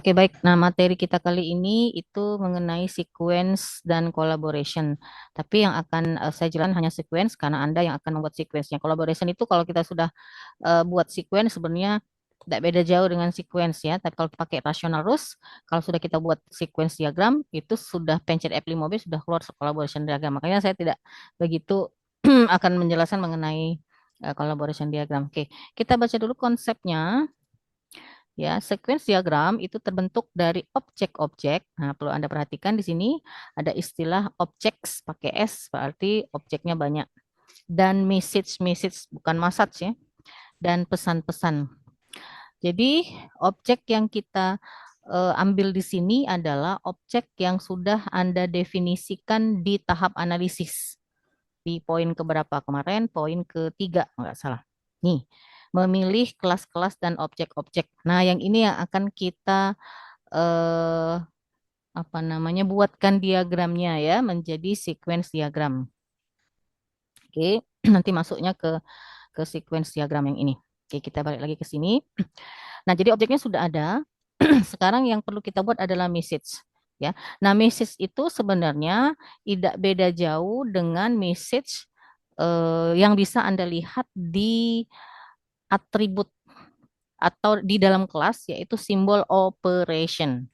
Oke, baik. Nah, materi kita kali ini itu mengenai sequence dan collaboration. Tapi yang akan saya jelaskan hanya sequence karena Anda yang akan membuat sequence-nya. Collaboration itu kalau kita sudah buat sequence sebenarnya tidak beda jauh dengan sequence ya. Tapi kalau pakai rational rules, kalau sudah kita buat sequence diagram, itu sudah pencet F5B sudah keluar collaboration diagram. Makanya saya tidak begitu akan menjelaskan mengenai collaboration diagram. Oke, kita baca dulu konsepnya. Ya, sequence diagram itu terbentuk dari objek-objek. Nah, perlu Anda perhatikan di sini ada istilah objects pakai S, berarti objeknya banyak. Dan message-message, bukan message ya. Dan pesan-pesan. Jadi, objek yang kita ambil di sini adalah objek yang sudah Anda definisikan di tahap analisis. Di poin keberapa kemarin? Poin ketiga, nggak salah. Nih, memilih kelas-kelas dan objek-objek. Nah, yang ini yang akan kita eh, apa namanya buatkan diagramnya ya menjadi sequence diagram. Oke, nanti masuknya ke sequence diagram yang ini. Oke, kita balik lagi ke sini. Nah, jadi objeknya sudah ada. Sekarang yang perlu kita buat adalah message. Ya, nah message itu sebenarnya tidak beda jauh dengan message yang bisa Anda lihat di atribut atau di dalam kelas yaitu simbol operation.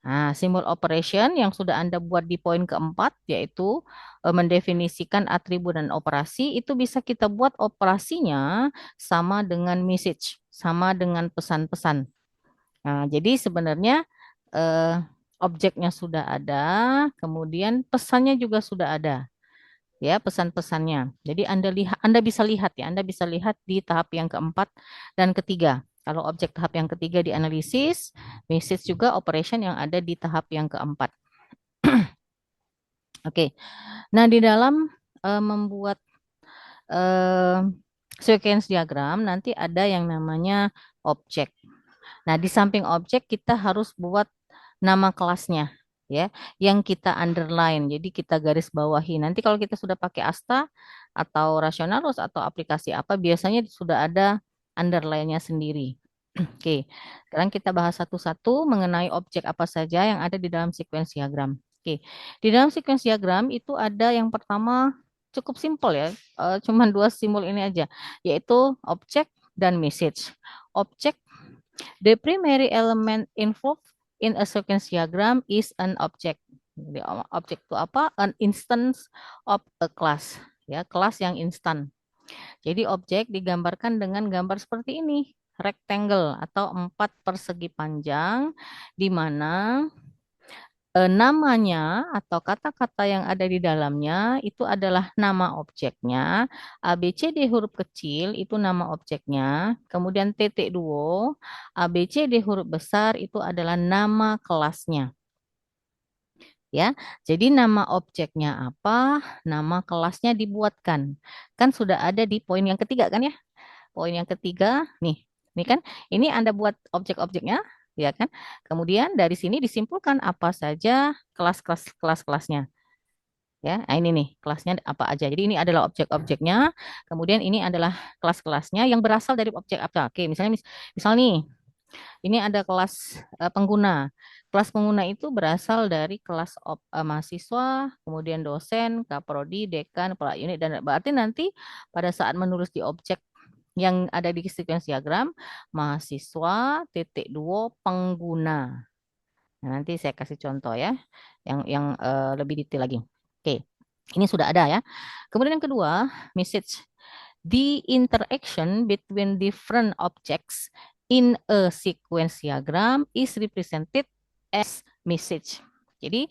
Nah, simbol operation yang sudah Anda buat di poin keempat, yaitu mendefinisikan atribut dan operasi, itu bisa kita buat operasinya sama dengan message, sama dengan pesan-pesan. Nah, jadi sebenarnya eh, objeknya sudah ada, kemudian pesannya juga sudah ada, ya pesan-pesannya. Jadi Anda bisa lihat ya, Anda bisa lihat di tahap yang keempat dan ketiga. Kalau objek tahap yang ketiga dianalisis, message juga operation yang ada di tahap yang keempat. Oke. Nah, di dalam membuat eh, sequence diagram nanti ada yang namanya objek. Nah, di samping objek kita harus buat nama kelasnya ya, yang kita underline. Jadi kita garis bawahi. Nanti kalau kita sudah pakai Asta atau Rationalus atau aplikasi apa biasanya sudah ada underline-nya sendiri. Oke, sekarang kita bahas satu-satu mengenai objek apa saja yang ada di dalam sequence diagram. Oke, di dalam sequence diagram itu ada yang pertama cukup simpel ya, cuman dua simbol ini aja, yaitu objek dan message. Objek, the primary element involved in a sequence diagram is an object. Jadi objek itu apa? An instance of a class. Ya, kelas yang instan. Jadi objek digambarkan dengan gambar seperti ini, rectangle atau empat persegi panjang, di mana namanya atau kata-kata yang ada di dalamnya itu adalah nama objeknya, A, B, C, D huruf kecil itu nama objeknya, kemudian titik duo, A, B, C, D huruf besar itu adalah nama kelasnya. Ya, jadi nama objeknya apa, nama kelasnya dibuatkan. Kan sudah ada di poin yang ketiga kan ya? Poin yang ketiga, nih, ini kan, ini Anda buat objek-objeknya, ya kan? Kemudian dari sini disimpulkan apa saja kelas-kelasnya. Ya, nah ini nih kelasnya apa aja. Jadi ini adalah objek-objeknya. Kemudian ini adalah kelas-kelasnya yang berasal dari objek apa. Oke, misalnya misal nih, ini ada kelas pengguna. Kelas pengguna itu berasal dari kelas mahasiswa, kemudian dosen, kaprodi, dekan, kepala unit, dan berarti nanti pada saat menulis di objek yang ada di sequence diagram, mahasiswa, titik duo, pengguna. Nah, nanti saya kasih contoh ya, yang lebih detail lagi. Oke, ini sudah ada ya. Kemudian yang kedua, message. The interaction between different objects in a sequence diagram is represented as message. Jadi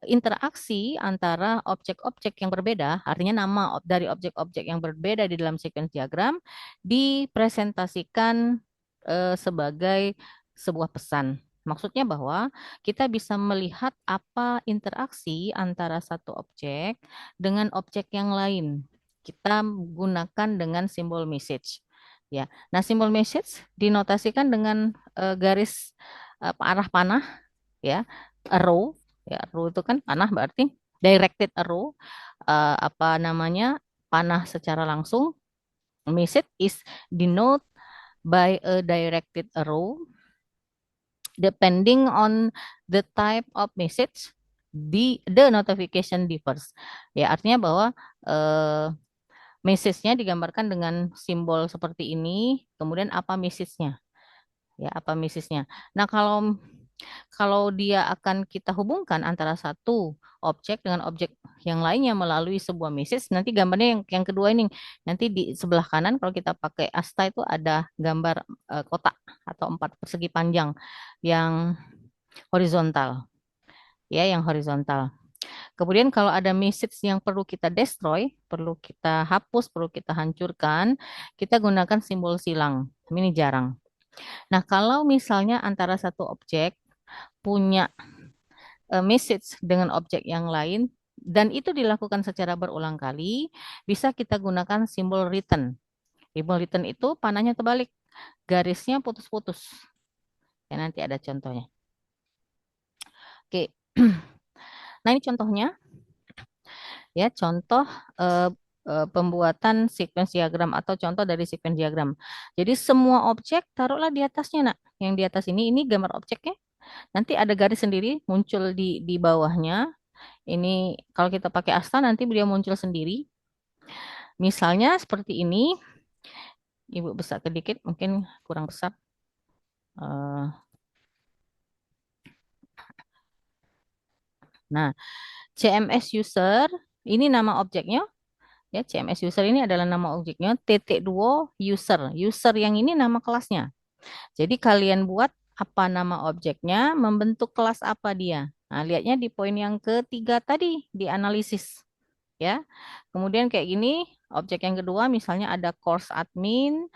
interaksi antara objek-objek yang berbeda, artinya nama dari objek-objek yang berbeda di dalam sequence diagram dipresentasikan sebagai sebuah pesan. Maksudnya bahwa kita bisa melihat apa interaksi antara satu objek dengan objek yang lain. Kita gunakan dengan simbol message. Ya, nah simbol message dinotasikan dengan garis arah panah, ya, arrow. Ya, arrow itu kan panah berarti directed arrow. Apa namanya? Panah secara langsung. Message is denoted by a directed arrow. Depending on the type of message, the notification differs. Ya, artinya bahwa message-nya digambarkan dengan simbol seperti ini, kemudian apa message-nya? Ya, apa message-nya? Nah, kalau kalau dia akan kita hubungkan antara satu objek dengan objek yang lainnya melalui sebuah message, nanti gambarnya yang kedua ini, nanti di sebelah kanan kalau kita pakai Asta itu ada gambar kotak atau empat persegi panjang yang horizontal, ya, yang horizontal. Kemudian kalau ada message yang perlu kita destroy, perlu kita hapus, perlu kita hancurkan, kita gunakan simbol silang. Ini jarang. Nah, kalau misalnya antara satu objek punya message dengan objek yang lain dan itu dilakukan secara berulang kali, bisa kita gunakan simbol return. Simbol return itu panahnya terbalik, garisnya putus-putus. Ya, nanti ada contohnya. Oke. Nah, ini contohnya ya, contoh eh, pembuatan sequence diagram atau contoh dari sequence diagram. Jadi semua objek taruhlah di atasnya, nak. Yang di atas ini gambar objeknya. Nanti ada garis sendiri muncul di bawahnya. Ini kalau kita pakai asta nanti dia muncul sendiri. Misalnya seperti ini. Ibu besar sedikit, mungkin kurang besar. Nah, CMS user ini nama objeknya. Ya, CMS user ini adalah nama objeknya. TT2 user. User yang ini nama kelasnya. Jadi kalian buat apa nama objeknya, membentuk kelas apa dia. Nah, lihatnya di poin yang ketiga tadi, di analisis. Ya, kemudian kayak gini, objek yang kedua misalnya ada course admin,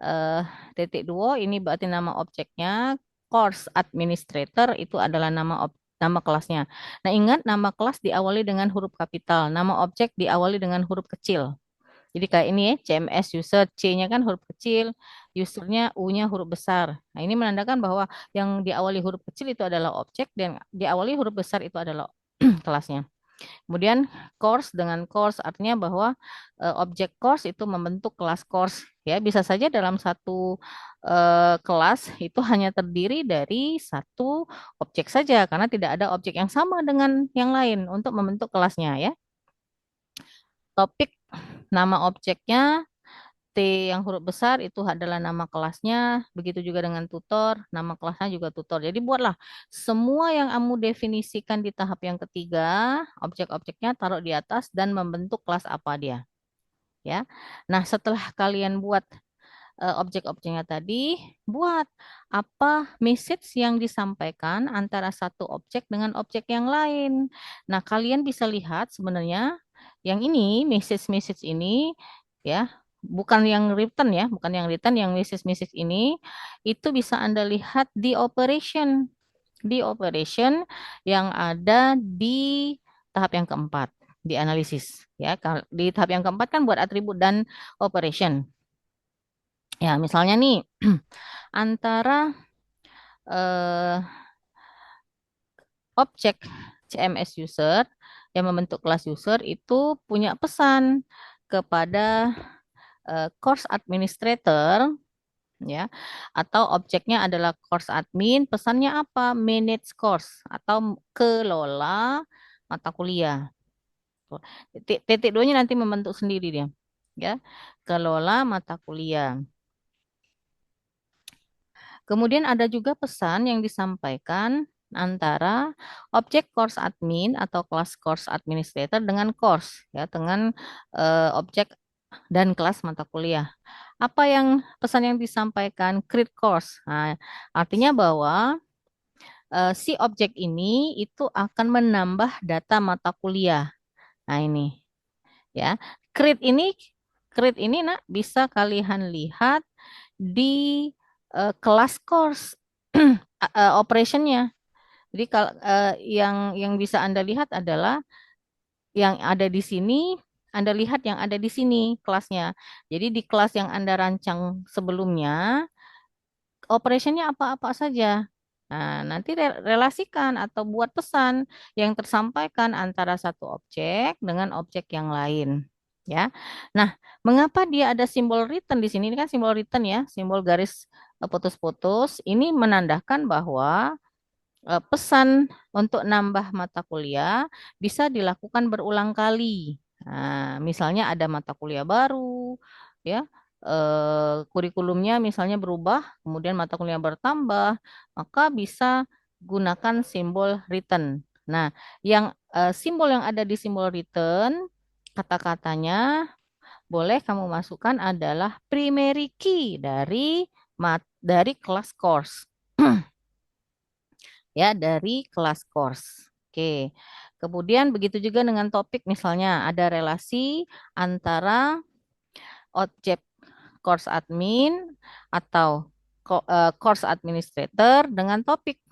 eh, titik dua, ini berarti nama objeknya, course administrator itu adalah nama kelasnya. Nah, ingat nama kelas diawali dengan huruf kapital, nama objek diawali dengan huruf kecil. Jadi kayak ini ya, CMS user, C-nya kan huruf kecil, usernya U-nya huruf besar. Nah, ini menandakan bahwa yang diawali huruf kecil itu adalah objek dan diawali huruf besar itu adalah kelasnya. Kemudian course dengan course artinya bahwa objek course itu membentuk kelas course. Ya, bisa saja dalam satu kelas itu hanya terdiri dari satu objek saja karena tidak ada objek yang sama dengan yang lain untuk membentuk kelasnya ya. Topik nama objeknya T yang huruf besar itu adalah nama kelasnya, begitu juga dengan tutor, nama kelasnya juga tutor. Jadi buatlah semua yang kamu definisikan di tahap yang ketiga, objek-objeknya taruh di atas dan membentuk kelas apa dia. Ya. Nah, setelah kalian buat objek-objeknya tadi, buat apa message yang disampaikan antara satu objek dengan objek yang lain. Nah, kalian bisa lihat sebenarnya yang ini, message-message ini, ya, bukan yang return ya, bukan yang return, yang message-message ini, itu bisa Anda lihat di operation yang ada di tahap yang keempat, di analisis. Ya, di tahap yang keempat kan buat atribut dan operation. Ya, misalnya nih, antara eh, objek CMS user yang membentuk kelas user itu punya pesan kepada course administrator, ya, atau objeknya adalah course admin, pesannya apa? Manage course atau kelola mata kuliah. Titik duanya nanti membentuk sendiri dia, ya, kelola mata kuliah. Kemudian ada juga pesan yang disampaikan antara objek course admin atau kelas course administrator dengan course ya dengan objek dan kelas mata kuliah. Apa yang pesan yang disampaikan create course? Nah, artinya bahwa si objek ini itu akan menambah data mata kuliah. Nah, ini ya. Create ini nak bisa kalian lihat di kelas course operationnya. Jadi kalau yang bisa Anda lihat adalah yang ada di sini, Anda lihat yang ada di sini kelasnya. Jadi di kelas yang Anda rancang sebelumnya, operationnya apa-apa saja. Nah, nanti relasikan atau buat pesan yang tersampaikan antara satu objek dengan objek yang lain. Ya. Nah, mengapa dia ada simbol return di sini? Ini kan simbol return ya, simbol garis putus-putus, ini menandakan bahwa pesan untuk nambah mata kuliah bisa dilakukan berulang kali. Nah, misalnya ada mata kuliah baru, ya, kurikulumnya misalnya berubah, kemudian mata kuliah bertambah, maka bisa gunakan simbol return. Nah, yang simbol yang ada di simbol return, kata-katanya boleh kamu masukkan adalah primary key dari kelas course. Ya, dari kelas course. Oke. Kemudian begitu juga dengan topik, misalnya ada relasi antara objek course admin atau course administrator dengan topik,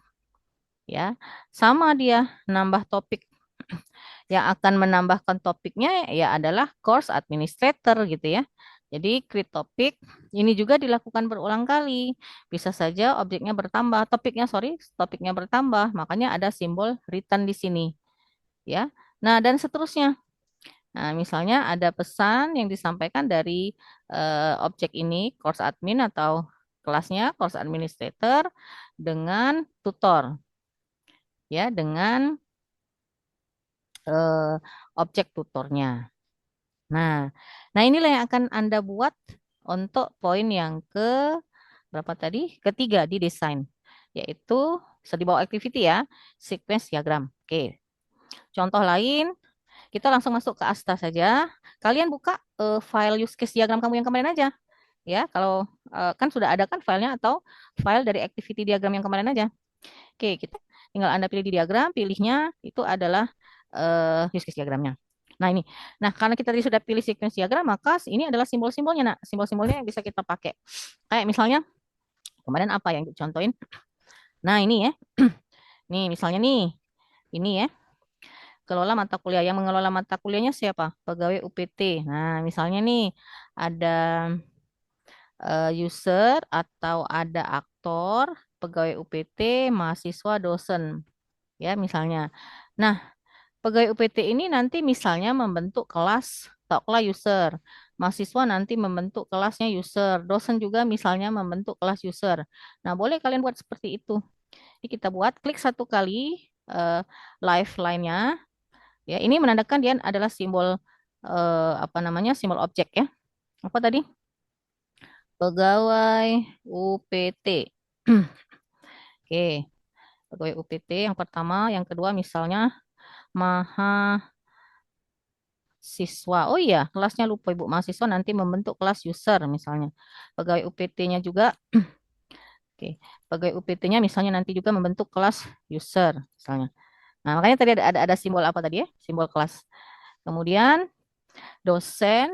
ya. Sama dia nambah topik. Yang akan menambahkan topiknya ya adalah course administrator gitu ya. Jadi create topik ini juga dilakukan berulang kali. Bisa saja objeknya bertambah, topiknya bertambah. Makanya ada simbol return di sini, ya. Nah, dan seterusnya. Nah, misalnya ada pesan yang disampaikan dari objek ini, course admin atau kelasnya course administrator dengan tutor, ya, dengan eh, objek tutornya. Nah, nah inilah yang akan Anda buat untuk poin yang ke berapa tadi? Ketiga di desain, yaitu di bawah activity ya, sequence diagram. Oke, contoh lain, kita langsung masuk ke Asta saja. Kalian buka file use case diagram kamu yang kemarin aja. Ya, kalau kan sudah ada kan filenya atau file dari activity diagram yang kemarin aja. Oke, kita tinggal Anda pilih di diagram, pilihnya itu adalah use case diagramnya. Nah ini, nah karena kita tadi sudah pilih sequence diagram, maka ini adalah simbol-simbolnya, nak. Simbol-simbolnya yang bisa kita pakai. Kayak misalnya kemarin apa yang contohin? Nah ini ya, nih misalnya nih, ini ya, kelola mata kuliah. Yang mengelola mata kuliahnya siapa? Pegawai UPT. Nah misalnya nih ada user atau ada aktor, pegawai UPT, mahasiswa, dosen, ya misalnya. Nah, pegawai UPT ini nanti misalnya membentuk kelas kelas user. Mahasiswa nanti membentuk kelasnya user. Dosen juga misalnya membentuk kelas user. Nah, boleh kalian buat seperti itu. Jadi kita buat, klik satu kali eh, live line-nya. Ya, ini menandakan dia adalah simbol apa namanya? Simbol objek ya. Apa tadi? Pegawai UPT. Oke, pegawai UPT yang pertama, yang kedua misalnya mahasiswa. Oh iya, kelasnya lupa Ibu. Mahasiswa nanti membentuk kelas user misalnya. Pegawai UPT-nya juga, oke. Pegawai UPT-nya misalnya nanti juga membentuk kelas user misalnya. Nah, makanya tadi ada simbol apa tadi ya? Simbol kelas. Kemudian dosen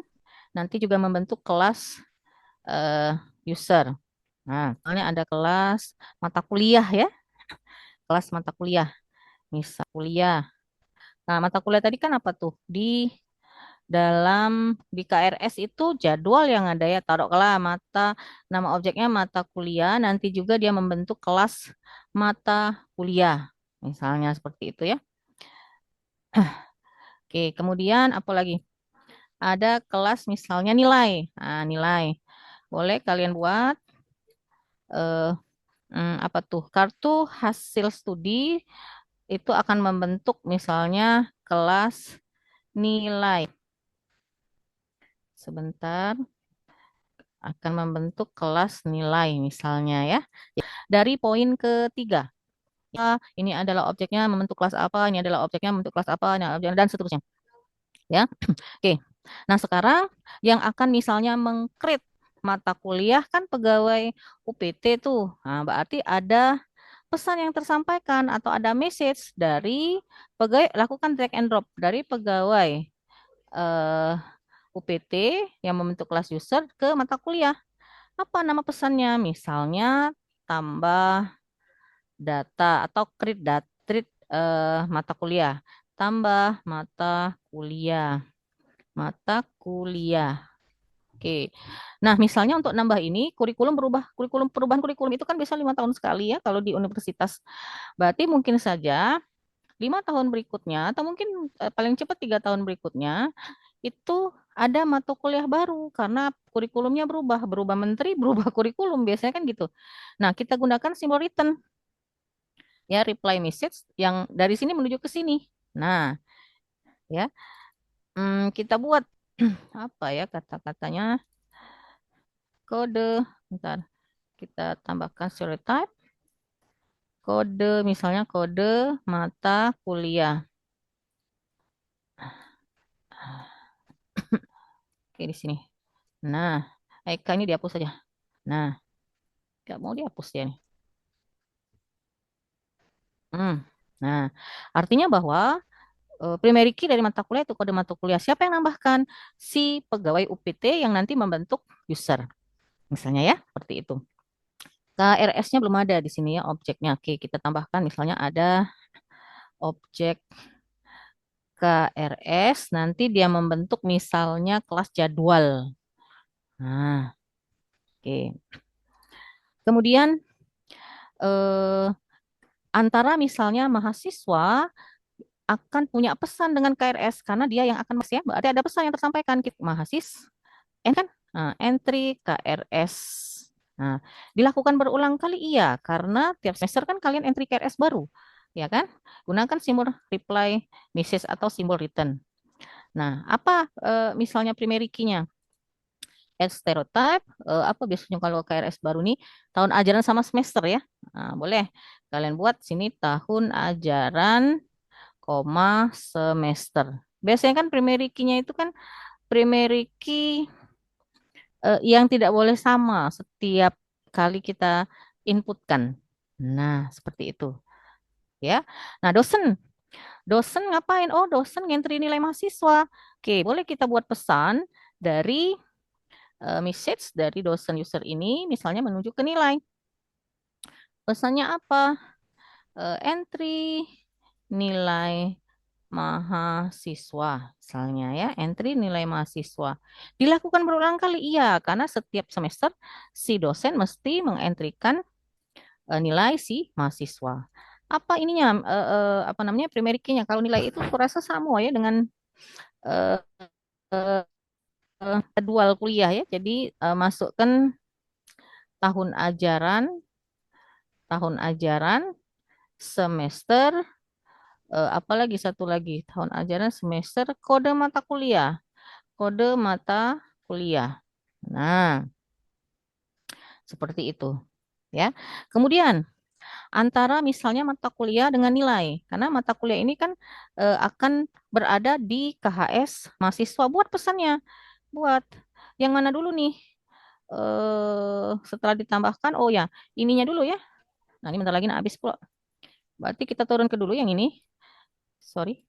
nanti juga membentuk kelas eh, user. Nah, misalnya ada kelas mata kuliah ya, kelas mata kuliah, misal kuliah. Nah, mata kuliah tadi kan apa tuh? Di KRS itu jadwal yang ada ya, taruhlah nama objeknya mata kuliah, nanti juga dia membentuk kelas mata kuliah. Misalnya seperti itu ya. Oke, kemudian apa lagi? Ada kelas misalnya nilai. Nah, nilai. Boleh kalian buat eh, apa tuh? Kartu hasil studi itu akan membentuk misalnya kelas nilai. Sebentar, akan membentuk kelas nilai misalnya ya. Dari poin ketiga, ya, ini adalah objeknya membentuk kelas apa, ini adalah objeknya membentuk kelas apa, dan seterusnya. Ya, oke. Nah sekarang yang akan misalnya mengcreate mata kuliah kan pegawai UPT tuh. Nah, berarti ada pesan yang tersampaikan atau ada message dari pegawai, lakukan drag and drop dari pegawai eh, UPT yang membentuk kelas user ke mata kuliah. Apa nama pesannya? Misalnya tambah data atau create mata kuliah. Tambah mata kuliah. Oke. Nah, misalnya untuk nambah ini perubahan kurikulum itu kan bisa 5 tahun sekali ya kalau di universitas. Berarti mungkin saja 5 tahun berikutnya atau mungkin paling cepat 3 tahun berikutnya itu ada mata kuliah baru karena kurikulumnya berubah menteri, berubah kurikulum biasanya kan gitu. Nah, kita gunakan simbol return ya, reply message yang dari sini menuju ke sini. Nah, ya, kita buat apa ya kata-katanya, kode, bentar, kita tambahkan stereotype, kode misalnya kode mata kuliah. Oke, di sini. Nah, Eka ini dihapus saja. Nah, nggak mau dihapus ya nih. Hmm. Nah, artinya bahwa primary key dari mata kuliah itu kode mata kuliah. Siapa yang nambahkan? Si pegawai UPT yang nanti membentuk user. Misalnya ya, seperti itu. KRS-nya belum ada di sini ya, objeknya. Oke, kita tambahkan misalnya ada objek KRS, nanti dia membentuk misalnya kelas jadwal. Nah, oke. Kemudian eh, antara misalnya mahasiswa akan punya pesan dengan KRS karena dia yang akan masuk ya, berarti ada pesan yang tersampaikan mahasiswa kan? Nah, entry KRS. Nah, dilakukan berulang kali iya karena tiap semester kan kalian entry KRS baru, ya kan? Gunakan simbol reply message atau simbol return. Nah, apa misalnya primary key-nya? Add stereotype, apa biasanya kalau KRS baru nih tahun ajaran sama semester ya. Nah, boleh kalian buat sini tahun ajaran, koma semester. Biasanya kan primary key-nya itu kan primary key yang tidak boleh sama setiap kali kita inputkan. Nah, seperti itu ya. Nah, dosen ngapain? Oh, dosen ngentri nilai mahasiswa. Oke, boleh kita buat pesan dari message dari dosen user ini misalnya menuju ke nilai. Pesannya apa? Entry nilai mahasiswa, misalnya ya, entry nilai mahasiswa. Dilakukan berulang kali, iya, karena setiap semester si dosen mesti mengentrikan nilai si mahasiswa. Apa ininya, apa namanya, primary key-nya? Kalau nilai itu kurasa sama ya dengan eh, jadwal kuliah ya. Jadi masukkan tahun ajaran, tahun ajaran, semester, apalagi satu lagi, tahun ajaran, semester, kode mata kuliah. Kode mata kuliah. Nah, seperti itu ya. Kemudian antara misalnya mata kuliah dengan nilai, karena mata kuliah ini kan akan berada di KHS mahasiswa. Buat pesannya, buat yang mana dulu nih? Setelah ditambahkan, oh ya, ininya dulu ya. Nah, ini bentar lagi nah, habis pula. Berarti kita turun ke dulu yang ini. Sorry,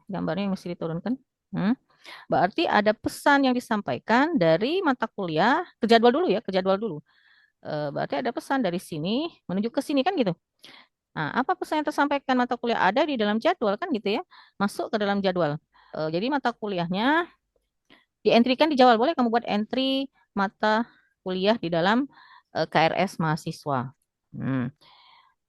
gambarnya yang mesti diturunkan. Hmm. Berarti ada pesan yang disampaikan dari mata kuliah ke jadwal dulu ya, ke jadwal dulu. Berarti ada pesan dari sini menuju ke sini kan gitu. Nah, apa pesan yang tersampaikan mata kuliah ada di dalam jadwal kan gitu ya, masuk ke dalam jadwal. Jadi mata kuliahnya di-entry-kan di jadwal. Boleh kamu buat entry mata kuliah di dalam KRS mahasiswa. Hmm.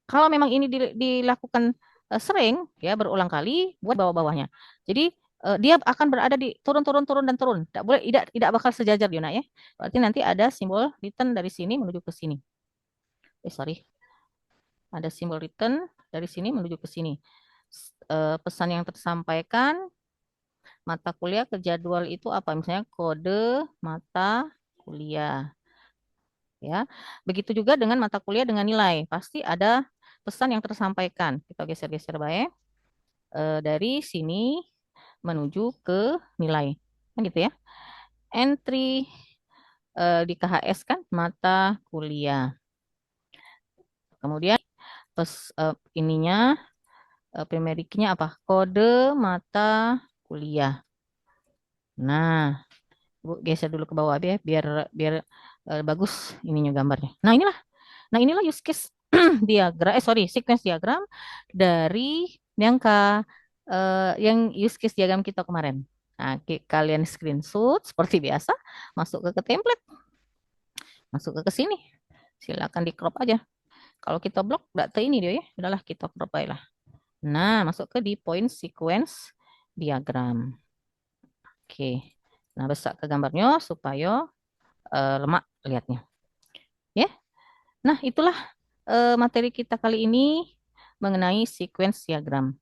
Kalau memang ini dilakukan sering ya berulang kali, buat bawah-bawahnya. Jadi dia akan berada di turun turun turun dan turun. Tidak boleh, tidak bakal sejajar Yuna ya. Berarti nanti ada simbol return dari sini menuju ke sini. Sorry. Ada simbol return dari sini menuju ke sini. Pesan yang tersampaikan mata kuliah ke jadwal itu apa? Misalnya kode mata kuliah ya. Begitu juga dengan mata kuliah dengan nilai. Pasti ada pesan yang tersampaikan. Kita geser-geser baik. Dari sini menuju ke nilai. Kan gitu ya. Entry di KHS kan mata kuliah. Kemudian ininya primary key-nya apa? Kode mata kuliah. Nah, Bu geser dulu ke bawah ya biar biar bagus ininya gambarnya. Nah inilah use case diagram, sequence diagram dari yang yang use case diagram kita kemarin. Nah, kalian screenshot seperti biasa, masuk ke template, masuk ke sini. Silakan di crop aja. Kalau kita blok data ini dia ya, udahlah kita crop aja lah. Nah, masuk ke di point sequence diagram. Oke, Nah, besar ke gambarnya supaya lemak lihatnya. Ya. Nah, itulah materi kita kali ini mengenai sequence diagram.